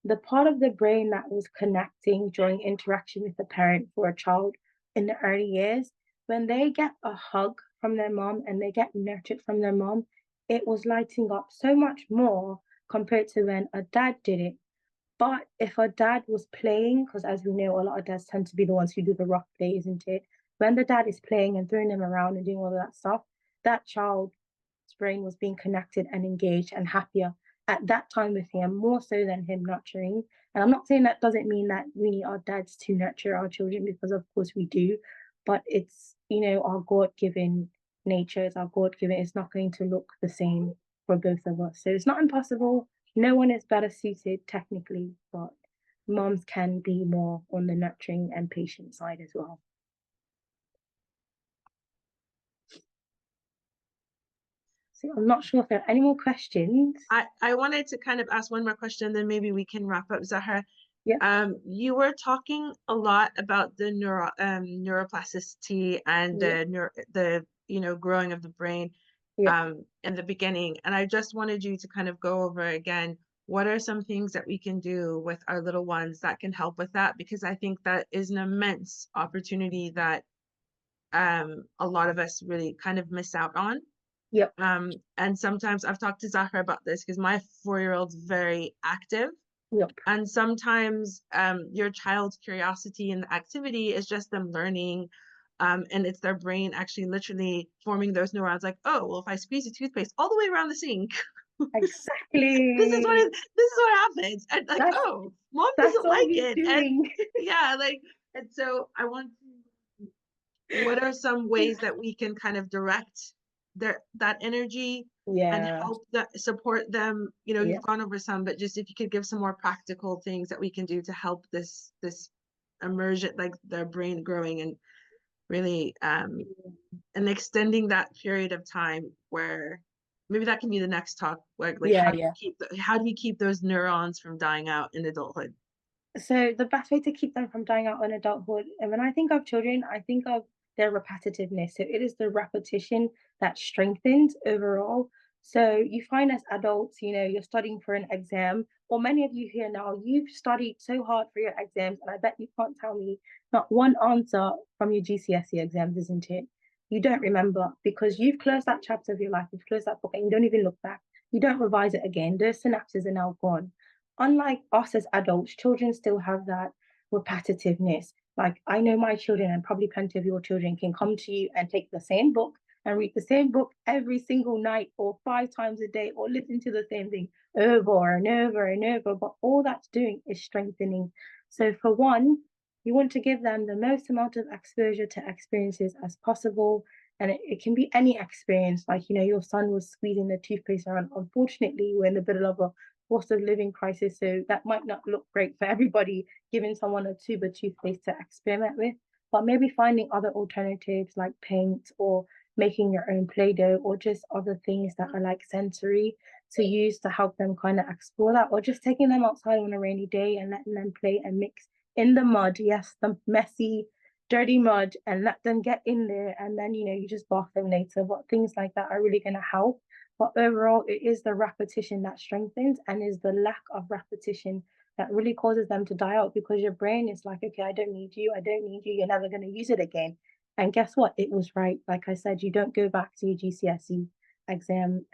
the part of the brain that was connecting during interaction with the parent for a child in the early years, when they get a hug from their mom and they get nurtured from their mom, it was lighting up so much more compared to when a dad did it. But if a dad was playing, because as we know, a lot of dads tend to be the ones who do the rough play, isn't it? When the dad is playing and throwing them around and doing all of that stuff, that child's brain was being connected and engaged and happier at that time with him, more so than him nurturing. And I'm not saying that doesn't mean that we need our dads to nurture our children, because of course we do, but it's, our God-given nature, it's our God-given, it's not going to look the same for both of us. So it's not impossible. No one is better suited technically, but moms can be more on the nurturing and patient side as well. So I'm not sure if there are any more questions. I wanted to kind of ask one more question, then maybe we can wrap up, Zahra. Yeah. You were talking a lot about the neuroplasticity and Yeah. the growing of the brain Yeah. in the beginning, and I just wanted you to kind of go over again what are some things that we can do with our little ones that can help with that, because I think that is an immense opportunity that a lot of us really kind of miss out on. Yep. And sometimes I've talked to Zahra about this because my 4-year-old's very active. Yep. And sometimes your child's curiosity in the activity is just them learning. And it's their brain actually literally forming those neurons like, oh, well, if I squeeze the toothpaste all the way around the sink, Exactly. this is what happens. And like, That's oh, mom that's doesn't all like he's it. And doing. yeah, like, and so I want to, what are some ways that we can kind of direct that energy and Yeah. help that support them? Yeah. You've gone over some, but just if you could give some more practical things that we can do to help this immersion, like their brain growing and really and extending that period of time where maybe that can be the next talk, like Yeah. Yeah. how do we keep those neurons from dying out in adulthood? So the best way to keep them from dying out in adulthood, and when I think of children, I think of their repetitiveness. So it is the repetition that strengthens overall. So you find as adults, you're studying for an exam, or many of you here now, you've studied so hard for your exams, and I bet you can't tell me not one answer from your GCSE exams, isn't it? You don't remember because you've closed that chapter of your life, you've closed that book, and you don't even look back. You don't revise it again. Those synapses are now gone. Unlike us as adults, children still have that repetitiveness. Like I know my children, and probably plenty of your children, can come to you and take the same book and read the same book every single night or 5 times a day or listen to the same thing over and over and over. But all that's doing is strengthening. So, for one, you want to give them the most amount of exposure to experiences as possible. And it can be any experience, like, your son was squeezing the toothpaste around. Unfortunately, we're in the middle of a cost of living crisis. So that might not look great for everybody, giving someone a tube of toothpaste to experiment with, but maybe finding other alternatives like paint or making your own Play-Doh or just other things that are like sensory to use to help them kind of explore that, or just taking them outside on a rainy day and letting them play and mix in the mud. Yes, the messy, dirty mud, and let them get in there. And then, you just bath them later. But things like that are really going to help. But overall, it is the repetition that strengthens and is the lack of repetition that really causes them to die out, because your brain is like, okay, I don't need you. I don't need you. You're never going to use it again. And guess what? It was right. Like I said, you don't go back to your GCSE exam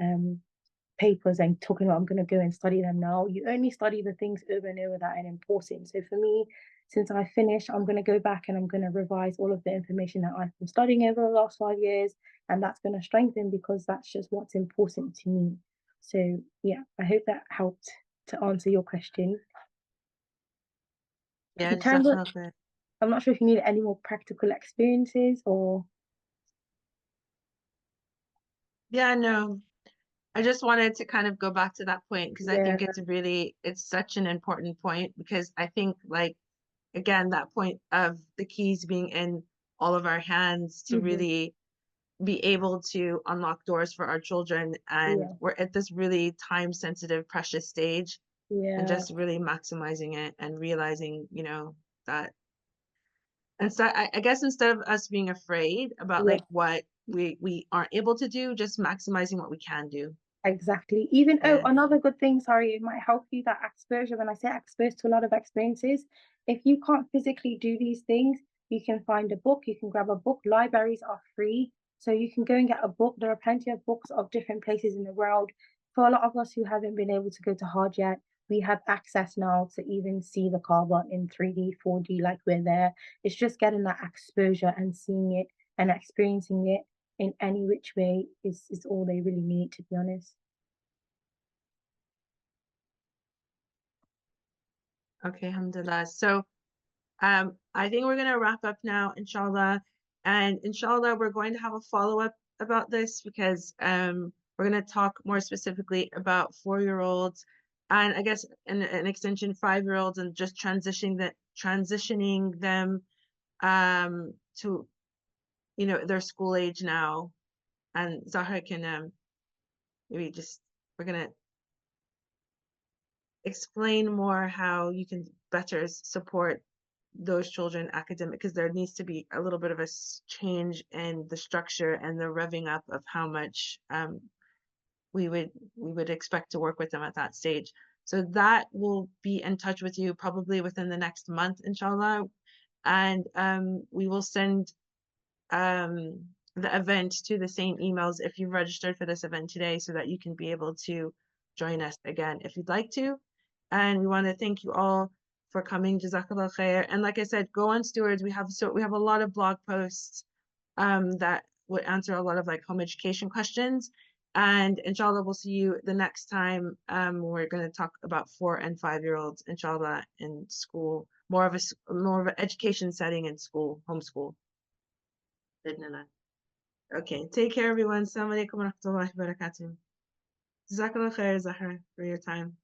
papers and talking about, I'm going to go and study them now. You only study the things over and over that are important. So for me, since I finished, I'm going to go back and I'm going to revise all of the information that I've been studying over the last 5 years. And that's going to strengthen because that's just what's important to me. So yeah, I hope that helped to answer your question. If Yeah, you can go, jazakallah khair. I'm not sure if you need any more practical experiences or Yeah, no, I just wanted to kind of go back to that point because I yeah. think it's such an important point because I think like again that point of the keys being in all of our hands to Hmm. really be able to unlock doors for our children, and Yeah. we're at this really time sensitive precious stage, and Yeah. just really maximizing it and realizing, that. And so I guess instead of us being afraid about Yeah. like what we aren't able to do, just maximizing what we can do. Exactly. Even, oh, Yeah. another good thing, sorry, it might help you that exposure. When I say exposed to a lot of experiences, if you can't physically do these things, you can find a book, you can grab a book. Libraries are free. So you can go and get a book. There are plenty of books of different places in the world. For a lot of us who haven't been able to go to Hajj yet, we have access now to even see the Kaaba in 3D, 4D, like we're there. It's just getting that exposure and seeing it and experiencing it in any which way is all they really need, to be honest. Okay, alhamdulillah. So I think we're gonna wrap up now, inshallah. And inshallah, we're going to have a follow-up about this because we're gonna talk more specifically about 4-year-olds and I guess an extension 5-year-olds and just transitioning them to their school age now. And Zahra can maybe just we're gonna explain more how you can better support those children academic because there needs to be a little bit of a change in the structure and the revving up of how much we would expect to work with them at that stage. So that will be in touch with you probably within the next month, inshallah. And we will send um, the event to the same emails if you've registered for this event today so that you can be able to join us again if you'd like to. And we want to thank you all for coming. Jazakallah khair. And like I said, go on Stewards. We have a lot of blog posts that would answer a lot of like home education questions. And inshallah, we'll see you the next time. We're going to talk about 4 and 5-year-olds, inshallah, in school, more of an education setting in school, homeschool. Okay, take care, everyone. Assalamu alaikum wa rahmatullahi wa barakatuh. Jazakallah khair, Zahra, for your time.